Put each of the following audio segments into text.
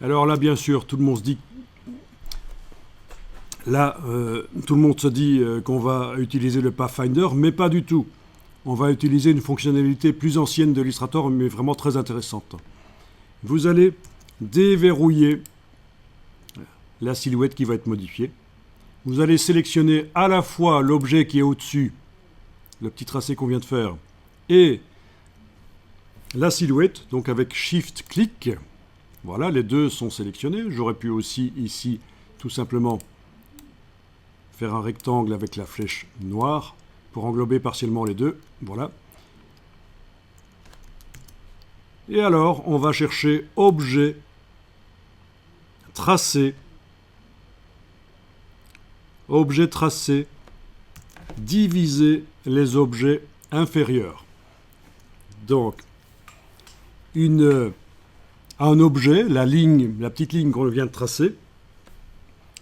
Alors là, bien sûr, tout le monde se dit, tout le monde se dit qu'on va utiliser le Pathfinder, mais pas du tout. On va utiliser une fonctionnalité plus ancienne de Illustrator, mais vraiment très intéressante. Vous allez déverrouiller la silhouette qui va être modifiée. Vous allez sélectionner à la fois l'objet qui est au-dessus, le petit tracé qu'on vient de faire, et la silhouette, donc avec Shift-Click. Voilà, les deux sont sélectionnés. J'aurais pu aussi ici, tout simplement, faire un rectangle avec la flèche noire pour englober partiellement les deux. Voilà. Et alors, on va chercher Objet, Tracé, Objet tracé, diviser les objets inférieurs. Donc, un objet, la petite ligne qu'on vient de tracer,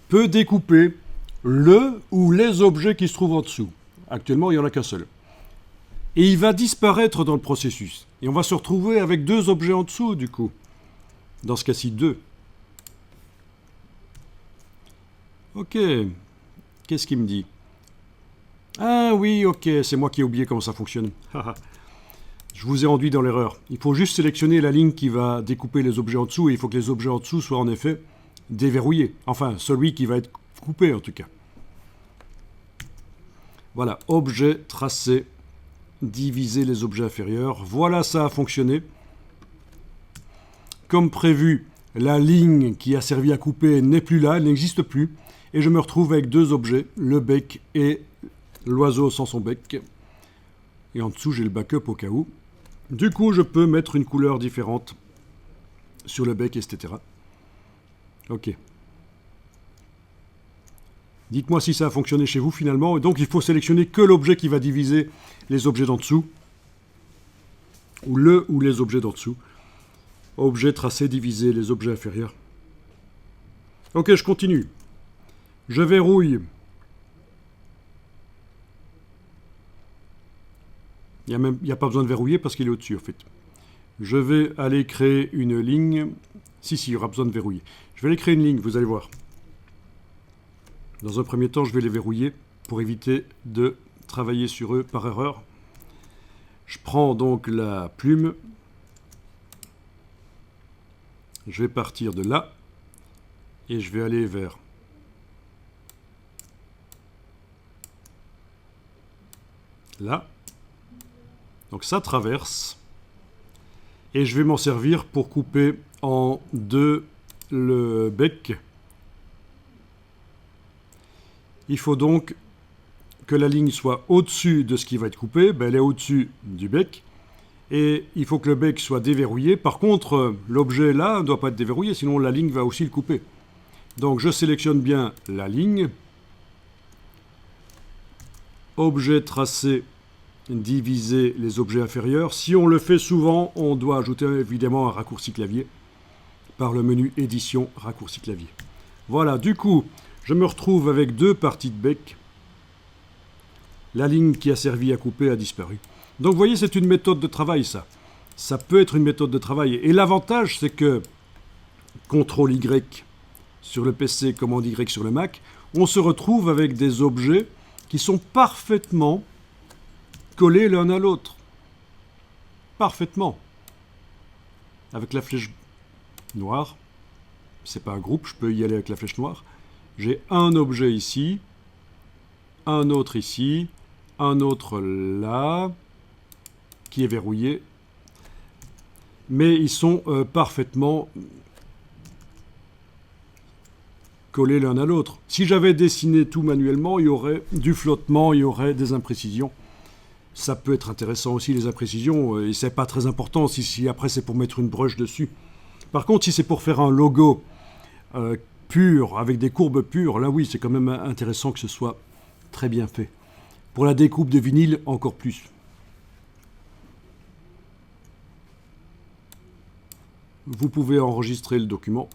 peut découper le ou les objets qui se trouvent en dessous. Actuellement, il n'y en a qu'un seul. Et il va disparaître dans le processus. Et on va se retrouver avec deux objets en dessous, du coup. Dans ce cas-ci, deux. Ok. Qu'est-ce qu'il me dit? Ah oui, ok, c'est moi qui ai oublié comment ça fonctionne. Je vous ai enduit dans l'erreur. Il faut juste sélectionner la ligne qui va découper les objets en dessous et il faut que les objets en dessous soient en effet déverrouillés. Enfin, celui qui va être coupé en tout cas. Voilà, objet tracé, diviser les objets inférieurs. Voilà, ça a fonctionné. Comme prévu, la ligne qui a servi à couper n'est plus là, elle n'existe plus. Et je me retrouve avec deux objets, le bec et l'oiseau sans son bec. Et en dessous, j'ai le backup au cas où. Du coup, je peux mettre une couleur différente sur le bec, etc. Ok. Dites-moi si ça a fonctionné chez vous finalement. Et donc, il faut sélectionner que l'objet qui va diviser les objets d'en dessous. Ou le ou les objets d'en dessous. Objet tracé, diviser les objets inférieurs. Ok, je continue. Je verrouille. Il n'y a pas besoin de verrouiller parce qu'il est au-dessus en fait. Je vais aller créer une ligne. Si, il y aura besoin de verrouiller. Je vais aller créer une ligne, vous allez voir. Dans un premier temps, je vais les verrouiller pour éviter de travailler sur eux par erreur. Je prends donc la plume. Je vais partir de là. Et je vais aller vers là. Donc ça traverse. Et je vais m'en servir pour couper en deux le bec. Il faut donc que la ligne soit au-dessus de ce qui va être coupé. Ben, elle est au-dessus du bec. Et il faut que le bec soit déverrouillé. Par contre, l'objet là ne doit pas être déverrouillé, sinon la ligne va aussi le couper. Donc je sélectionne bien la ligne. Objet tracé, diviser les objets inférieurs. Si on le fait souvent, on doit ajouter évidemment un raccourci clavier par le menu édition raccourci clavier. Voilà, du coup, je me retrouve avec deux parties de bec. La ligne qui a servi à couper a disparu. Donc vous voyez, c'est une méthode de travail ça. Ça peut être une méthode de travail. Et l'avantage, c'est que CTRL Y sur le PC, commande Y sur le Mac, on se retrouve avec des objets qui sont parfaitement collés l'un à l'autre. Parfaitement. Avec la flèche noire, c'est pas un groupe, je peux y aller avec la flèche noire. J'ai un objet ici, un autre ici, un autre là, qui est verrouillé. Mais ils sont parfaitement collés l'un à l'autre. Si j'avais dessiné tout manuellement, il y aurait du flottement, il y aurait des imprécisions. Ça peut être intéressant aussi, les imprécisions, et c'est pas très important si après c'est pour mettre une broche dessus. Par contre, si c'est pour faire un logo pur, avec des courbes pures, là oui, c'est quand même intéressant que ce soit très bien fait. Pour la découpe de vinyle, encore plus. Vous pouvez enregistrer le document.